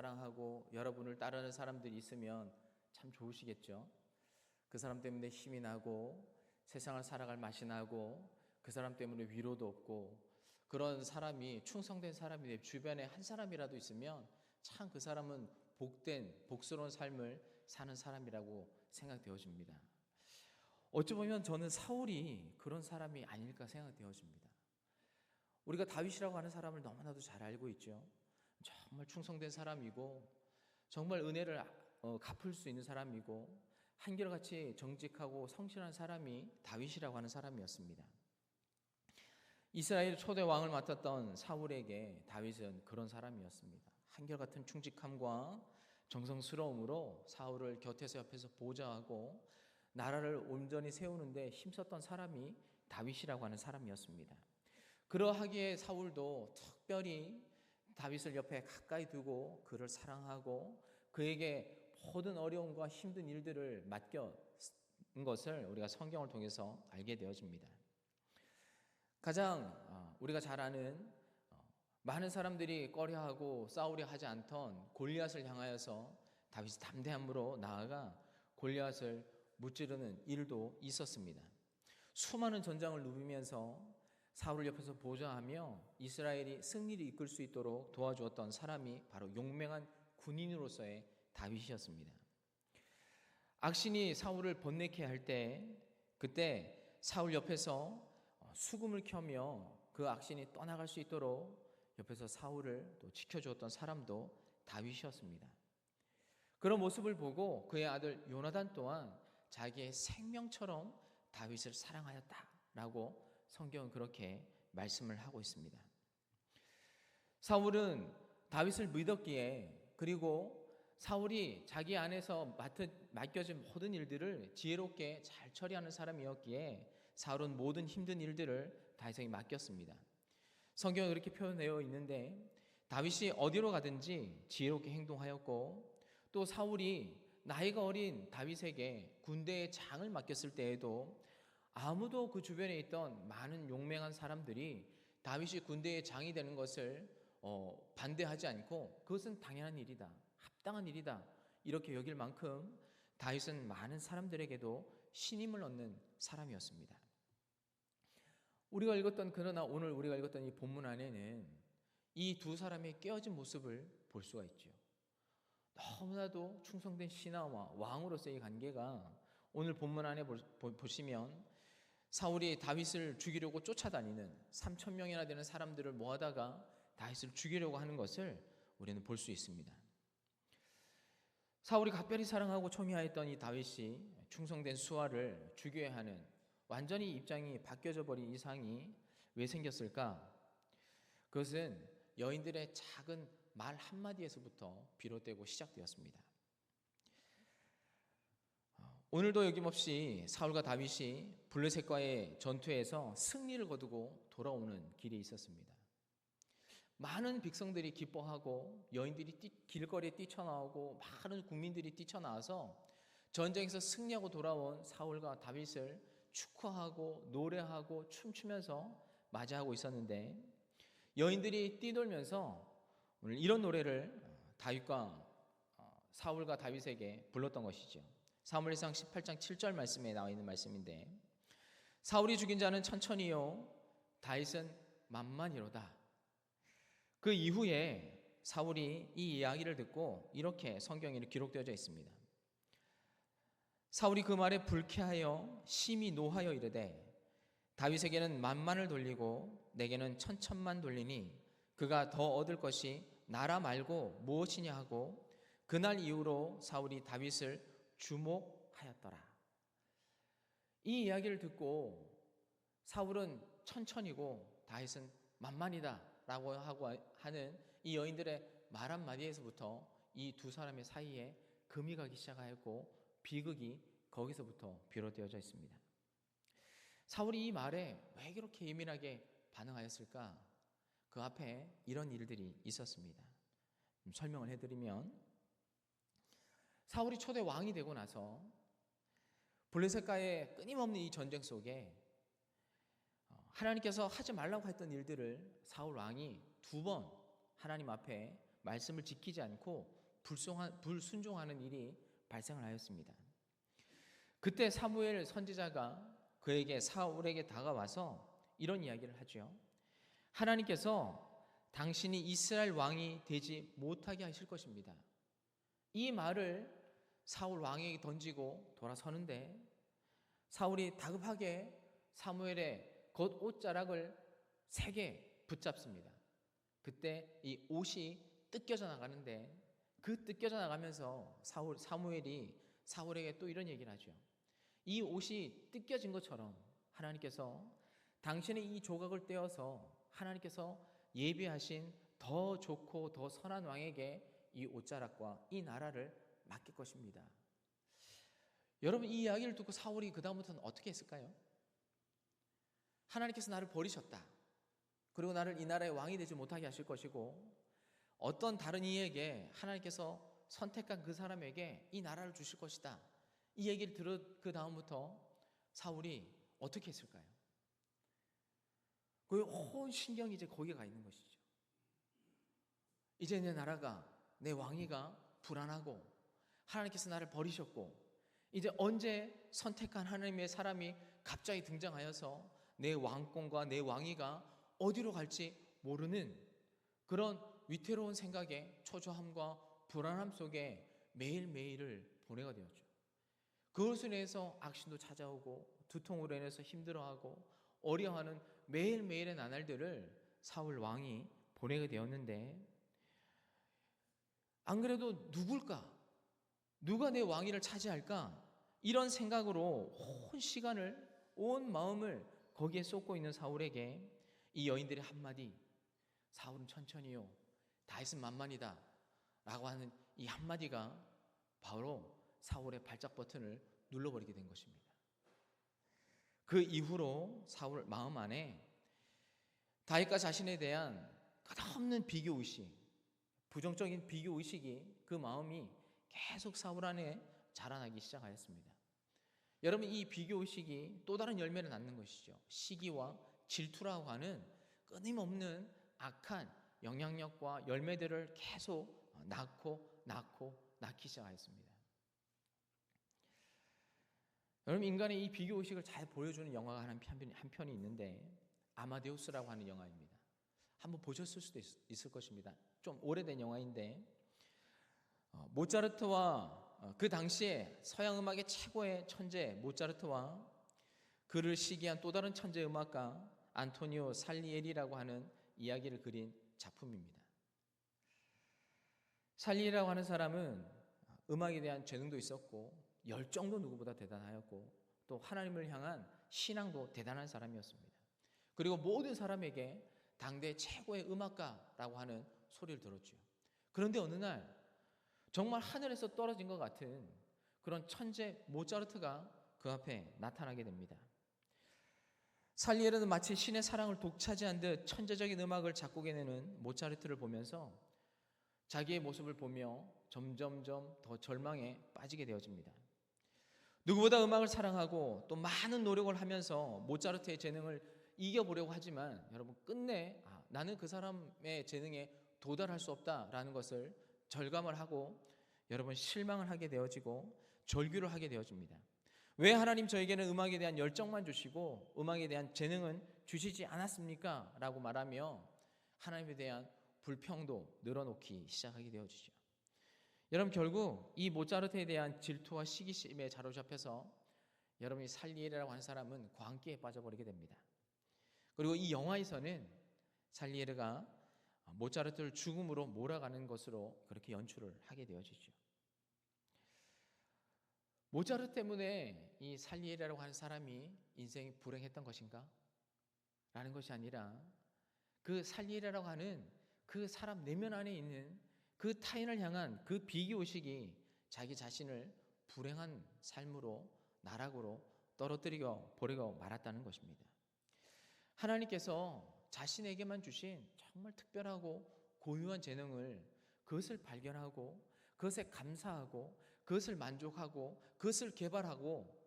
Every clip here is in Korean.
사랑하고 여러분을 따르는 사람들이 있으면 참 좋으시겠죠. 그 사람 때문에 힘이 나고 세상을 살아갈 맛이 나고 그 사람 때문에 위로도 없고, 그런 사람이, 충성된 사람이 내 주변에 한 사람이라도 있으면 참 그 사람은 복된 복스러운 삶을 사는 사람이라고 생각되어집니다. 어찌 보면 저는 사울이 그런 사람이 아닐까 생각되어집니다. 우리가 다윗이라고 하는 사람을 너무나도 잘 알고 있죠. 정말 충성된 사람이고 정말 은혜를 갚을 수 있는 사람이고 한결같이 정직하고 성실한 사람이 다윗이라고 하는 사람이었습니다. 이스라엘 초대 왕을 맡았던 사울에게 다윗은 그런 사람이었습니다. 한결같은 충직함과 정성스러움으로 사울을 곁에서 옆에서 보좌하고 나라를 온전히 세우는데 힘썼던 사람이 다윗이라고 하는 사람이었습니다. 그러하기에 사울도 특별히 다윗을 옆에 가까이 두고 그를 사랑하고 그에게 모든 어려움과 힘든 일들을 맡긴 것을 우리가 성경을 통해서 알게 되어집니다. 가장 우리가 잘 아는, 많은 사람들이 꺼려하고 싸우려 하지 않던 골리앗을 향하여서 다윗이 담대함으로 나아가 골리앗을 무찌르는 일도 있었습니다. 수많은 전장을 누비면서 사울을 옆에서 보좌하며 이스라엘이 승리를 이끌 수 있도록 도와주었던 사람이 바로 용맹한 군인으로서의 다윗이었습니다. 악신이 사울을 번뇌케 할 때, 그때 사울 옆에서 수금을 켜며 그 악신이 떠나갈 수 있도록 옆에서 사울을 또 지켜주었던 사람도 다윗이었습니다. 그런 모습을 보고 그의 아들 요나단 또한 자기의 생명처럼 다윗을 사랑하였다라고 성경은 그렇게 말씀을 하고 있습니다. 사울은 다윗을 믿었기에, 그리고 사울이 자기 안에서 맡겨진 모든 일들을 지혜롭게 잘 처리하는 사람이었기에 사울은 모든 힘든 일들을 다윗에게 맡겼습니다. 성경에 그렇게 표현되어 있는데 다윗이 어디로 가든지 지혜롭게 행동하였고, 또 사울이 나이가 어린 다윗에게 군대의 장을 맡겼을 때에도 아무도 그 주변에 있던 많은 용맹한 사람들이 다윗이 군대의 장이 되는 것을 반대하지 않고 그것은 당연한 일이다, 합당한 일이다 이렇게 여길 만큼 다윗은 많은 사람들에게도 신임을 얻는 사람이었습니다. 그러나 오늘 우리가 읽었던 이 본문 안에는 이 두 사람의 깨어진 모습을 볼 수가 있죠. 너무나도 충성된 신하와 왕으로서의 관계가 오늘 본문 안에 보시면 사울이 다윗을 죽이려고 쫓아다니는 3,000명이나 되는 사람들을 모아다가 다윗을 죽이려고 하는 것을 우리는 볼 수 있습니다. 사울이 각별히 사랑하고 청의하였던 이 다윗이 충성된 수하를 죽여야 하는, 완전히 입장이 바뀌어져 버린 이상이 왜 생겼을까? 그것은 여인들의 작은 말 한마디에서부터 비롯되고 시작되었습니다. 오늘도 여김없이 사울과 다윗이 블레셋과의 전투에서 승리를 거두고 돌아오는 길에 있었습니다. 많은 백성들이 기뻐하고 여인들이 길거리에 뛰쳐나오고 많은 국민들이 뛰쳐나와서 전쟁에서 승리하고 돌아온 사울과 다윗을 축하하고 노래하고 춤추면서 맞이하고 있었는데, 여인들이 뛰돌면서 오늘 이런 노래를 사울과 다윗에게 불렀던 것이죠. 사무엘상 18장 7절 말씀에 나와 있는 말씀인데, 사울이 죽인 자는 천천히요 다윗은 만만히로다. 그 이후에 사울이 이 이야기를 듣고 이렇게 성경에 기록되어져 있습니다. 사울이 그 말에 불쾌하여 심히 노하여 이르되 다윗에게는 만만을 돌리고 내게는 천천만 돌리니 그가 더 얻을 것이 나라 말고 무엇이냐 하고, 그날 이후로 사울이 다윗을 주목하였더라. 이 이야기를 듣고 사울은 천천히고 다윗은 만만이다 라고 하는 이 여인들의 말 한마디에서부터 이 두 사람의 사이에 금이 가기 시작하였고 비극이 거기서부터 비롯되어져 있습니다. 사울이 이 말에 왜 그렇게 예민하게 반응하였을까? 그 앞에 이런 일들이 있었습니다. 설명을 해드리면, 사울이 초대 왕이 되고 나서 블레셋과의 끊임없는 이 전쟁 속에 하나님께서 하지 말라고 했던 일들을 사울 왕이 2번 하나님 앞에 말씀을 지키지 않고 불순종하는 일이 발생을 하였습니다. 그때 사무엘 선지자가 그에게 사울에게 다가와서 이런 이야기를 하죠. 하나님께서 당신이 이스라엘 왕이 되지 못하게 하실 것입니다. 이 말을 사울 왕에게 던지고 돌아서는데 사울이 다급하게 사무엘의 겉 옷자락을 3개 붙잡습니다. 그때 이 옷이 뜯겨져 나가는데 그 뜯겨져 나가면서 사무엘이 사울에게 또 이런 얘기를 하죠. 이 옷이 뜯겨진 것처럼 하나님께서 당신의 이 조각을 떼어서 하나님께서 예비하신 더 좋고 더 선한 왕에게 이 옷자락과 이 나라를 맡길 것입니다. 여러분, 이 이야기를 듣고 사울이 그 다음부터는 어떻게 했을까요? 하나님께서 나를 버리셨다. 그리고 나를 이 나라의 왕이 되지 못하게 하실 것이고 어떤 다른 이에게 하나님께서 선택한 그 사람에게 이 나라를 주실 것이다. 이 얘기를 들은 그 다음부터 사울이 어떻게 했을까요? 그 온 신경이 이제 거기에 가 있는 것이죠. 이제 내 나라가, 내 왕위가 불안하고 하나님께서 나를 버리셨고 이제 언제 선택한 하나님의 사람이 갑자기 등장하여서 내 왕권과 내 왕위가 어디로 갈지 모르는 그런 위태로운 생각에 초조함과 불안함 속에 매일매일을 보내게 되었죠. 그것으로 인해서 악신도 찾아오고 두통으로 인해서 힘들어하고 어려워하는 매일매일의 나날들을 사울 왕이 보내게 되었는데 안 그래도 누굴까? 누가 내 왕위를 차지할까? 이런 생각으로 온 시간을, 온 마음을 거기에 쏟고 있는 사울에게 이 여인들의 한마디, 사울은 천천히요, 다윗은 만만이다 라고 하는 이 한마디가 바로 사울의 발작 버튼을 눌러버리게 된 것입니다. 그 이후로 사울 마음 안에 다윗과 자신에 대한 끝없는 비교의식, 부정적인 비교의식이 그 마음이 계속 사울 안에 자라나기 시작하였습니다. 여러분, 이 비교의식이 또 다른 열매를 낳는 것이죠. 시기와 질투라고 하는 끊임없는 악한 영향력과 열매들을 계속 낳기 시작하였습니다. 여러분, 인간의 이 비교의식을 잘 보여주는 영화가 한 편이 있는데 아마데우스라고 하는 영화입니다. 한번 보셨을 수도 있을 것입니다. 좀 오래된 영화인데 모차르트와 그 당시에 서양 음악의 최고의 천재 모차르트와 그를 시기한 또 다른 천재 음악가 안토니오 살리에리라고 하는 이야기를 그린 작품입니다. 살리에리라고 하는 사람은 음악에 대한 재능도 있었고 열정도 누구보다 대단하였고 또 하나님을 향한 신앙도 대단한 사람이었습니다. 그리고 모든 사람에게 당대 최고의 음악가라고 하는 소리를 들었죠. 그런데 어느 날 정말 하늘에서 떨어진 것 같은 그런 천재 모차르트가 그 앞에 나타나게 됩니다. 살리에르는 마치 신의 사랑을 독차지한 듯 천재적인 음악을 작곡해내는 모차르트를 보면서 자기의 모습을 보며 점점점 더 절망에 빠지게 되어집니다. 누구보다 음악을 사랑하고 또 많은 노력을 하면서 모차르트의 재능을 이겨보려고 하지만 여러분 끝내 나는 그 사람의 재능에 도달할 수 없다라는 것을 절감을 하고 여러분 실망을 하게 되어지고 절규를 하게 되어집니다. 왜 하나님 저에게는 음악에 대한 열정만 주시고 음악에 대한 재능은 주시지 않았습니까? 라고 말하며 하나님에 대한 불평도 늘어놓기 시작하게 되어지죠. 여러분 결국 이 모차르트에 대한 질투와 시기심에 사로잡혀서 여러분이 살리에르라고 하는 사람은 광기에 빠져버리게 됩니다. 그리고 이 영화에서는 살리에르가 모차르트를 죽음으로 몰아가는 것으로 그렇게 연출을 하게 되어지죠. 모차르트 때문에 이 살리에르라고 하는 사람이 인생이 불행했던 것인가? 라는 것이 아니라 그 살리에르라고 하는 그 사람 내면 안에 있는 그 타인을 향한 그 비교의식이 자기 자신을 불행한 삶으로 나락으로 떨어뜨리고 버리고 말았다는 것입니다. 하나님께서 자신에게만 주신 정말 특별하고 고유한 재능을 그것을 발견하고 그것에 감사하고 그것을 만족하고 그것을 개발하고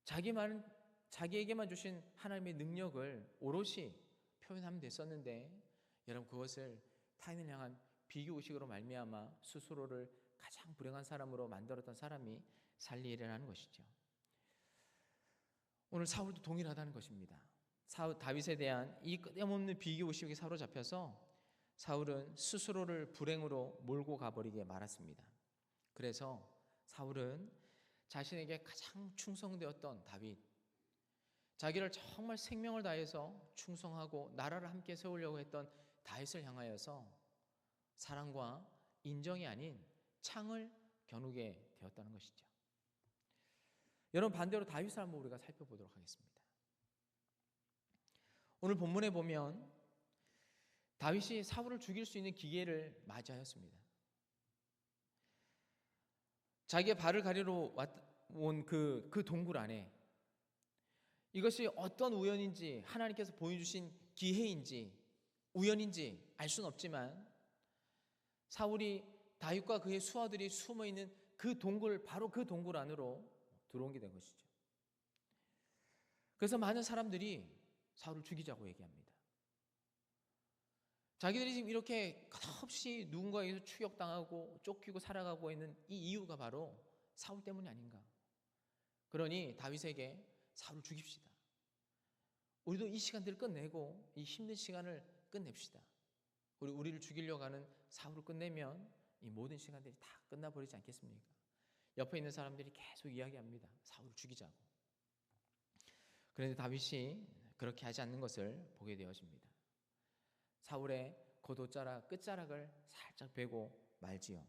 자기에게만 주신 하나님의 능력을 오롯이 표현하면 됐었는데 여러분 그것을 타인을 향한 비교 의식으로 말미암아 스스로를 가장 불행한 사람으로 만들었던 사람이 살리엘이라는 것이죠. 오늘 사울도 동일하다는 것입니다. 다윗에 대한 이 끊임없는 비교 의식에 사로잡혀서 사울은 스스로를 불행으로 몰고 가버리게 말았습니다. 그래서 사울은 자신에게 가장 충성되었던 다윗, 자기를 정말 생명을 다해서 충성하고 나라를 함께 세우려고 했던 다윗을 향하여서 사랑과 인정이 아닌 창을 겨누게 되었다는 것이죠. 여러분, 반대로 다윗을 한번 우리가 살펴보도록 하겠습니다. 오늘 본문에 보면 다윗이 사울을 죽일 수 있는 기회를 맞이하였습니다. 자기의 발을 가리러 온 그 동굴 안에 이것이 어떤 우연인지 하나님께서 보여주신 기회인지 우연인지 알 수는 없지만 사울이 다윗과 그의 수하들이 숨어있는 그 동굴, 바로 그 동굴 안으로 들어온 게 된 것이죠. 그래서 많은 사람들이 사울을 죽이자고 얘기합니다. 자기들이 지금 이렇게 끝없이 누군가에게서 추격당하고 쫓기고 살아가고 있는 이 이유가 바로 사울 때문이 아닌가. 그러니 다윗에게 사울을 죽입시다. 우리도 이 시간들을 끝내고 이 힘든 시간을 끝냅시다. 우리를 죽이려고 하는 사울을 끝내면 이 모든 시간들이 다 끝나버리지 않겠습니까? 옆에 있는 사람들이 계속 이야기합니다. 사울을 죽이자고. 그런데 다윗이 그렇게 하지 않는 것을 보게 되어집니다. 사울의 겉옷자락 끝자락을 살짝 베고 말지요.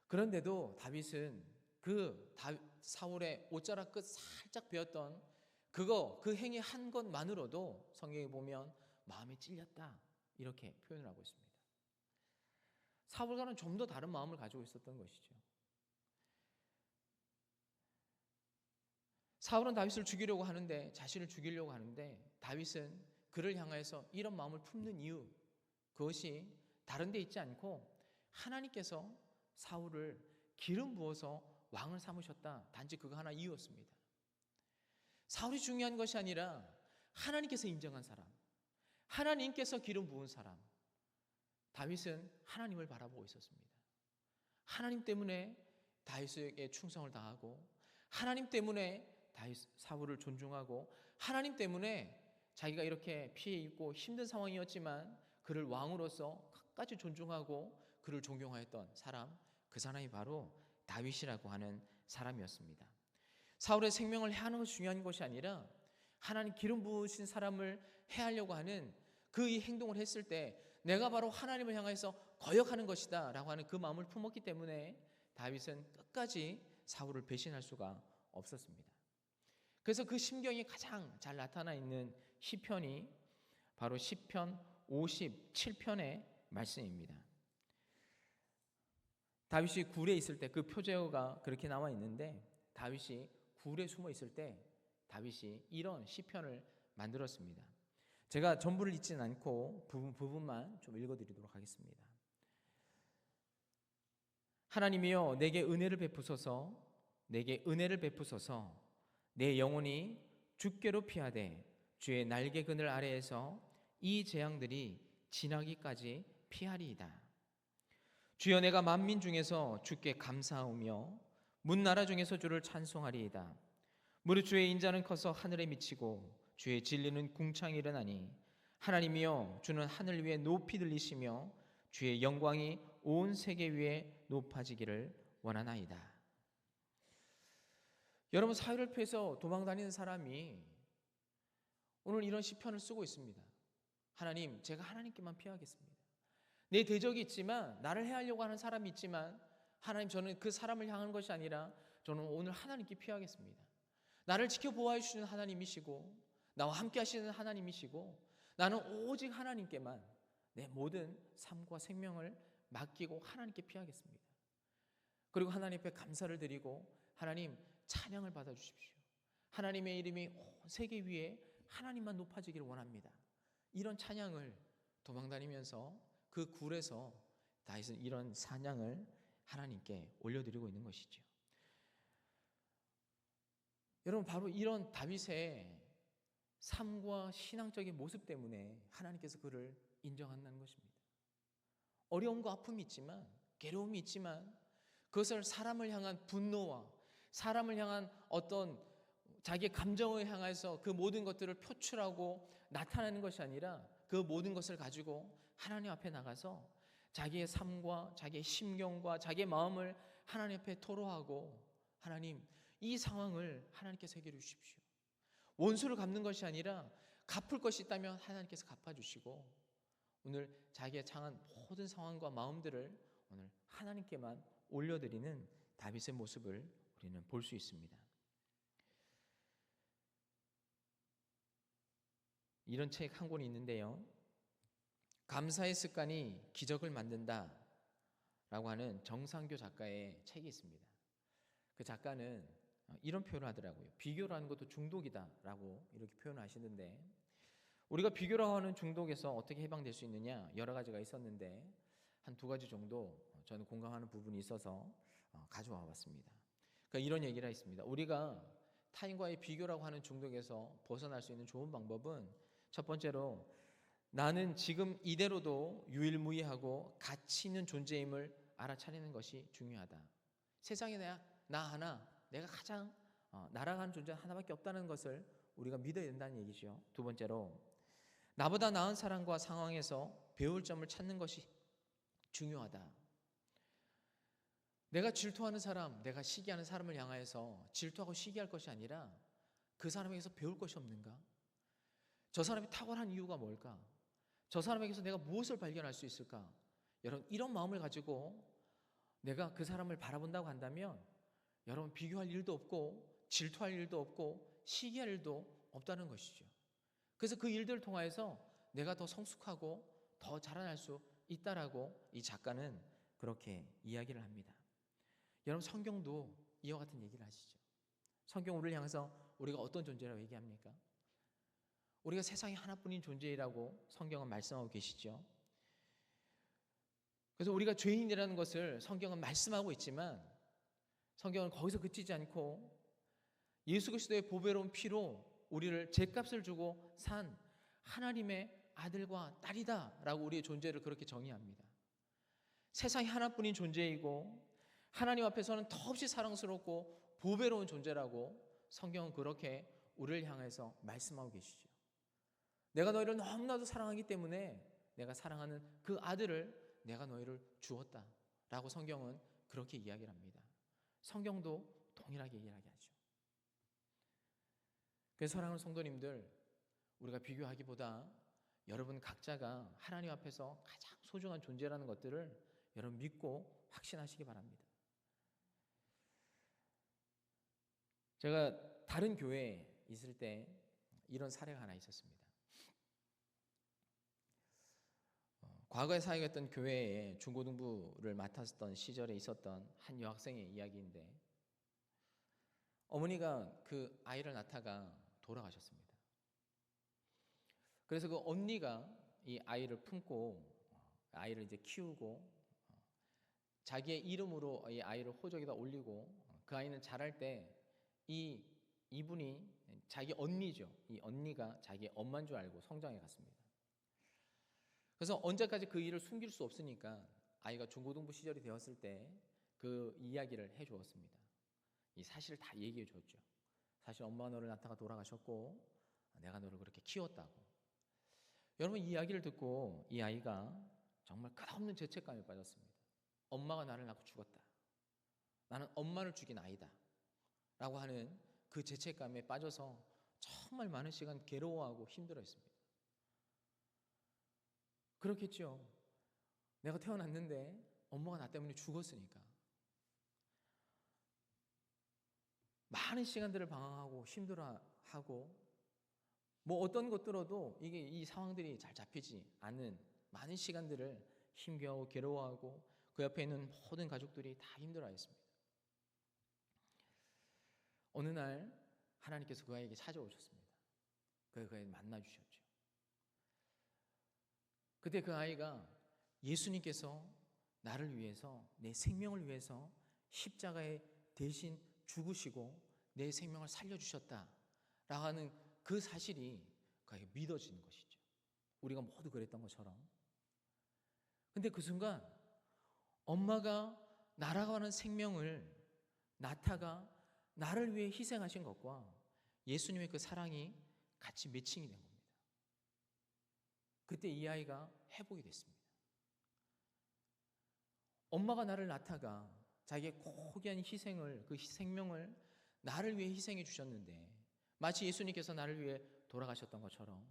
그런데도 다윗은 사울의 옷자락 끝 살짝 베었던 그 행위 한 것만으로도 성경에 보면 마음이 찔렸다 이렇게 표현을 하고 있습니다. 사울과는 좀 더 다른 마음을 가지고 있었던 것이죠. 사울은 다윗을 죽이려고 하는데, 자신을 죽이려고 하는데 다윗은 그를 향해서 이런 마음을 품는 이유, 그것이 다른 데 있지 않고 하나님께서 사울을 기름 부어서 왕을 삼으셨다. 단지 그거 하나 이유였습니다. 사울이 중요한 것이 아니라 하나님께서 인정한 사람, 하나님께서 기름 부은 사람. 다윗은 하나님을 바라보고 있었습니다. 하나님 때문에 다윗에게 충성을 다하고, 하나님 때문에 사울을 존중하고, 하나님 때문에 자기가 이렇게 피해 입고 힘든 상황이었지만 그를 왕으로서 끝까지 존중하고 그를 존경하였던 사람, 그 사람이 바로 다윗이라고 하는 사람이었습니다. 사울의 생명을 해하는 것이 중요한 것이 아니라 하나님 기름 부으신 사람을 해하려고 하는 그 이 행동을 했을 때 내가 바로 하나님을 향해서 거역하는 것이다 라고 하는 그 마음을 품었기 때문에 다윗은 끝까지 사울을 배신할 수가 없었습니다. 그래서 그 심경이 가장 잘 나타나 있는 시편이 바로 시편 57편의 말씀입니다. 다윗이 굴에 있을 때 그 표제어가 그렇게 나와 있는데, 다윗이 굴에 숨어 있을 때 다윗이 이런 시편을 만들었습니다. 제가 전부를 읽지는 않고 부분만 좀 읽어드리도록 하겠습니다. 하나님이여 내게 은혜를 베푸소서, 내게 은혜를 베푸소서. 내 영혼이 주께로 피하되 주의 날개 그늘 아래에서 이 재앙들이 지나기까지 피하리이다. 주여 내가 만민 중에서 주께 감사하오며 문나라 중에서 주를 찬송하리이다. 무릇 주의 인자는 커서 하늘에 미치고 주의 진리는 궁창에 이르나니 하나님이여 주는 하늘 위에 높이 들리시며 주의 영광이 온 세계 위에 높아지기를 원하나이다. 여러분, 사회를 피해서 도망다니는 사람이 오늘 이런 시편을 쓰고 있습니다. 하나님, 제가 하나님께만 피하겠습니다. 내 대적이 있지만, 나를 해하려고 하는 사람이 있지만, 하나님, 저는 그 사람을 향하는 것이 아니라 저는 오늘 하나님께 피하겠습니다. 나를 지켜보아 주시는 하나님이시고 나와 함께 하시는 하나님이시고 나는 오직 하나님께만 내 모든 삶과 생명을 맡기고 하나님께 피하겠습니다. 그리고 하나님 앞에 감사를 드리고 하나님 찬양을 받아주십시오. 하나님의 이름이 온 세계 위에 하나님만 높아지기를 원합니다. 이런 찬양을 도망다니면서 그 굴에서 다윗은 이런 찬양을 하나님께 올려드리고 있는 것이죠. 여러분, 바로 이런 다윗의 삶과 신앙적인 모습 때문에 하나님께서 그를 인정한다는 것입니다. 어려움과 아픔이 있지만, 괴로움이 있지만, 그것을 사람을 향한 분노와 사람을 향한 어떤 자기의 감정을 향해서 그 모든 것들을 표출하고 나타내는 것이 아니라 그 모든 것을 가지고 하나님 앞에 나가서 자기의 삶과 자기의 심경과 자기의 마음을 하나님 앞에 토로하고, 하나님, 이 상황을 하나님께서 해결해 주십시오. 원수를 갚는 것이 아니라 갚을 것이 있다면 하나님께서 갚아주시고, 오늘 자기의 상한 모든 상황과 마음들을 오늘 하나님께만 올려드리는 다윗의 모습을 우리는 볼 수 있습니다. 이런 책 한 권이 있는데요, 감사의 습관이 기적을 만든다 라고 하는 정상교 작가의 책이 있습니다. 그 작가는 이런 표현을 하더라고요. 비교라는 것도 중독이다 라고 이렇게 표현하시는데, 우리가 비교라고 하는 중독에서 어떻게 해방될 수 있느냐, 여러 가지가 있었는데 한 두 가지 정도 저는 공감하는 부분이 있어서 가져와 봤습니다. 그러니까 이런 얘기를 했습니다. 우리가 타인과의 비교라고 하는 중독에서 벗어날 수 있는 좋은 방법은, 첫 번째로 나는 지금 이대로도 유일무이하고 가치 있는 존재임을 알아차리는 것이 중요하다. 세상에 나 하나, 내가 가장 날아가는 존재 하나밖에 없다는 것을 우리가 믿어야 된다는 얘기죠. 두 번째로, 나보다 나은 사람과 상황에서 배울 점을 찾는 것이 중요하다. 내가 질투하는 사람, 내가 시기하는 사람을 향하여서 질투하고 시기할 것이 아니라 그 사람에게서 배울 것이 없는가? 저 사람이 탁월한 이유가 뭘까? 저 사람에게서 내가 무엇을 발견할 수 있을까? 여러분, 이런 마음을 가지고 내가 그 사람을 바라본다고 한다면 여러분, 비교할 일도 없고 질투할 일도 없고 시기할 일도 없다는 것이죠. 그래서 그 일들을 통하여서 내가 더 성숙하고 더 자라날 수 있다라고 이 작가는 그렇게 이야기를 합니다. 여러분, 성경도 이와 같은 얘기를 하시죠. 성경 우리를 향해서 우리가 어떤 존재라고 얘기합니까? 우리가 세상에 하나뿐인 존재라고 성경은 말씀하고 계시죠. 그래서 우리가 죄인이라는 것을 성경은 말씀하고 있지만, 성경은 거기서 그치지 않고 예수 그리스도의 보배로운 피로 우리를 죗값을 주고 산 하나님의 아들과 딸이다 라고 우리의 존재를 그렇게 정의합니다. 세상에 하나뿐인 존재이고 하나님 앞에서는 더없이 사랑스럽고 보배로운 존재라고 성경은 그렇게 우리를 향해서 말씀하고 계시죠. 내가 너희를 너무나도 사랑하기 때문에 내가 사랑하는 그 아들을 내가 너희를 주었다 라고 성경은 그렇게 이야기를 합니다. 성경도 동일하게 이야기하죠. 그래서 사랑하는 성도님들, 우리가 비교하기보다 여러분 각자가 하나님 앞에서 가장 소중한 존재라는 것들을 여러분 믿고 확신하시기 바랍니다. 제가 다른 교회에 있을 때 이런 사례가 하나 있었습니다. 과거에 사역했던 교회에 중고등부를 맡았던 시절에 있었던 한 여학생의 이야기인데, 어머니가 그 아이를 낳다가 돌아가셨습니다. 그래서 그 언니가 이 아이를 품고 아이를 이제 키우고 자기의 이름으로 이 아이를 호적에다 올리고, 그 아이는 자랄 때 이분이 자기 언니죠. 이 언니가 자기 엄마인 줄 알고 성장해 갔습니다. 그래서 언제까지 그 일을 숨길 수 없으니까 아이가 중고등부 시절이 되었을 때 그 이야기를 해 주었습니다. 이 사실을 다 얘기해 줬죠. 사실 엄마가 너를 낳다가 돌아가셨고 내가 너를 그렇게 키웠다고. 여러분, 이 이야기를 듣고 이 아이가 정말 끝없는 죄책감에 빠졌습니다. 엄마가 나를 낳고 죽었다. 나는 엄마를 죽인 아이다. 라고 하는 그 죄책감에 빠져서 정말 많은 시간 괴로워하고 힘들어했습니다. 그렇겠죠. 내가 태어났는데 엄마가 나 때문에 죽었으니까. 많은 시간들을 방황하고 힘들어하고 뭐 어떤 것 들어도 이게 이 상황들이 잘 잡히지 않는 많은 시간들을 힘겨워 괴로워하고 그 옆에 있는 모든 가족들이 다 힘들어했습니다. 어느 날 하나님께서 그 아이에게 찾아오셨습니다. 그 아이를 만나주셨죠. 그때 그 아이가 예수님께서 나를 위해서, 내 생명을 위해서 십자가에 대신 죽으시고 내 생명을 살려주셨다라고 하는 그 사실이 그에게 믿어지는 것이죠. 우리가 모두 그랬던 것처럼. 근데 그 순간 엄마가 날아가는 생명을 낳다가 나를 위해 희생하신 것과 예수님의 그 사랑이 같이 매칭이 된 겁니다. 그때 이 아이가 회복이 됐습니다. 엄마가 나를 낳다가 자기의 고귀한 희생을, 그 생명을 나를 위해 희생해 주셨는데, 마치 예수님께서 나를 위해 돌아가셨던 것처럼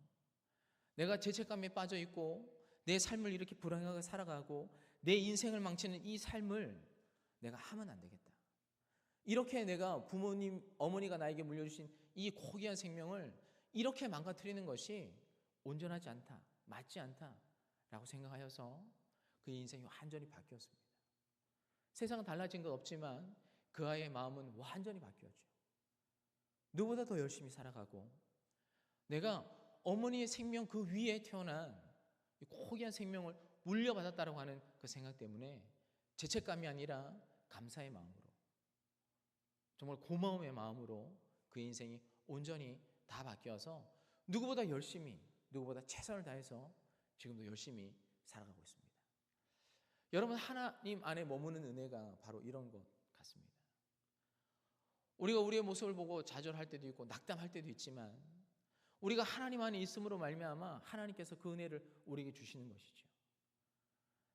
내가 죄책감에 빠져 있고 내 삶을 이렇게 불행하게 살아가고 내 인생을 망치는 이 삶을 내가 하면 안 되겠다. 이렇게 내가 부모님, 어머니가 나에게 물려주신 이 고귀한 생명을 이렇게 망가뜨리는 것이 온전하지 않다, 맞지 않다라고 생각하여서 그의 인생이 완전히 바뀌었습니다. 세상은 달라진 것 없지만 그 아이의 마음은 완전히 바뀌었죠. 누구보다 더 열심히 살아가고, 내가 어머니의 생명 그 위에 태어난 이 고귀한 생명을 물려받았다고 하는 그 생각 때문에 죄책감이 아니라 감사의 마음으로, 정말 고마움의 마음으로 그 인생이 온전히 다 바뀌어서 누구보다 열심히, 누구보다 최선을 다해서 지금도 열심히 살아가고 있습니다. 여러분, 하나님 안에 머무는 은혜가 바로 이런 것 같습니다. 우리가 우리의 모습을 보고 좌절할 때도 있고 낙담할 때도 있지만, 우리가 하나님 안에 있음으로 말미암아 하나님께서 그 은혜를 우리에게 주시는 것이죠.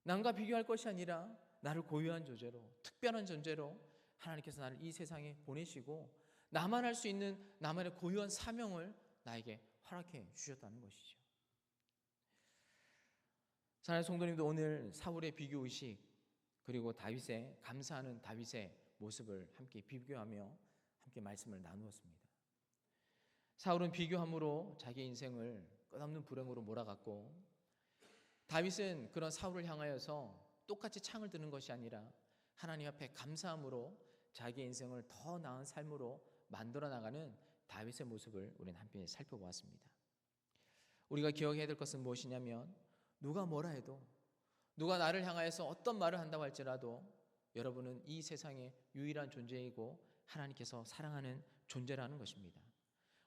남과 비교할 것이 아니라 나를 고유한 존재로, 특별한 존재로 하나님께서 나를 이 세상에 보내시고 나만 할 수 있는 나만의 고유한 사명을 나에게 허락해 주셨다는 것이죠. 사랑하는 성도님도, 오늘 사울의 비교의식, 그리고 다윗의 감사하는 다윗의 모습을 함께 비교하며 함께 말씀을 나누었습니다. 사울은 비교함으로 자기 인생을 끝없는 불행으로 몰아갔고, 다윗은 그런 사울을 향하여서 똑같이 창을 드는 것이 아니라 하나님 앞에 감사함으로 자기 인생을 더 나은 삶으로 만들어 나가는 다윗의 모습을 우리는 함께 살펴보았습니다. 우리가 기억해야 될 것은 무엇이냐면, 누가 뭐라 해도, 누가 나를 향하여서 어떤 말을 한다고 할지라도 여러분은 이 세상의 유일한 존재이고 하나님께서 사랑하는 존재라는 것입니다.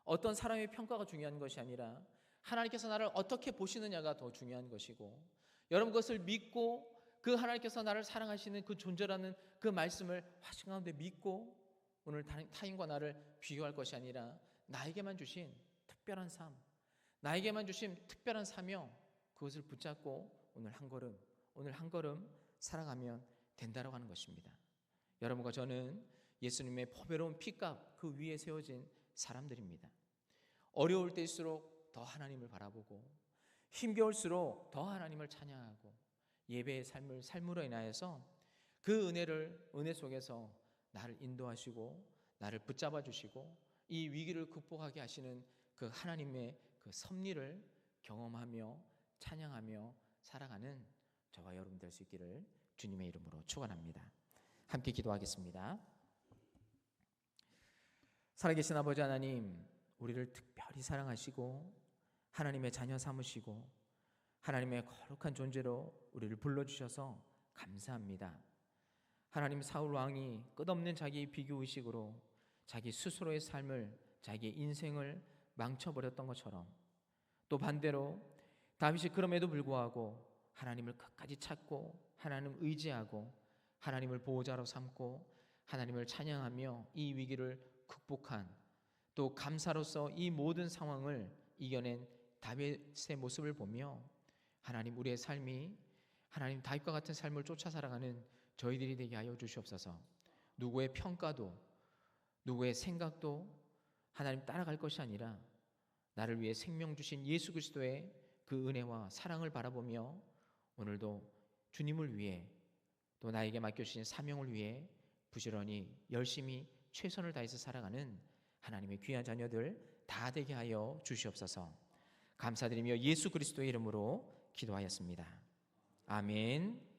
어떤 사람의 평가가 중요한 것이 아니라 하나님께서 나를 어떻게 보시느냐가 더 중요한 것이고, 여러분 그것을 믿고 그 하나님께서 나를 사랑하시는 그 존재라는 그 말씀을 화신 가운데 믿고 오늘 타인과 나를 비교할 것이 아니라 나에게만 주신 특별한 삶, 나에게만 주신 특별한 사명, 그것을 붙잡고 오늘 한 걸음 살아가면 된다고 하는 것입니다. 여러분과 저는 예수님의 보배로운 피값 그 위에 세워진 사람들입니다. 어려울 때일수록 더 하나님을 바라보고, 힘겨울수록 더 하나님을 찬양하고, 예배의 삶을 삶으로 인하여서 그 은혜 속에서 나를 인도하시고 나를 붙잡아 주시고 이 위기를 극복하게 하시는 그 하나님의 그 섭리를 경험하며 찬양하며 살아가는 저와 여러분 될 수 있기를 주님의 이름으로 축원합니다. 함께 기도하겠습니다. 살아계신 아버지 하나님, 우리를 특별히 사랑하시고 하나님의 자녀 삼으시고 하나님의 거룩한 존재로 우리를 불러주셔서 감사합니다. 하나님, 사울 왕이 끝없는 자기 비교의식으로 자기 스스로의 삶을, 자기의 인생을 망쳐버렸던 것처럼, 또 반대로 다윗이 그럼에도 불구하고 하나님을 끝까지 찾고 하나님을 의지하고 하나님을 보호자로 삼고 하나님을 찬양하며 이 위기를 극복한, 또 감사로서 이 모든 상황을 이겨낸 다윗의 모습을 보며, 하나님, 우리의 삶이 하나님 다윗과 같은 삶을 쫓아 살아가는 저희들이 되게 하여 주시옵소서. 누구의 평가도 누구의 생각도 하나님 따라갈 것이 아니라 나를 위해 생명 주신 예수 그리스도의 그 은혜와 사랑을 바라보며 오늘도 주님을 위해, 또 나에게 맡겨주신 사명을 위해 부지런히 열심히 최선을 다해서 살아가는 하나님의 귀한 자녀들 다 되게 하여 주시옵소서. 감사드리며 예수 그리스도의 이름으로 기도하였습니다. 아멘.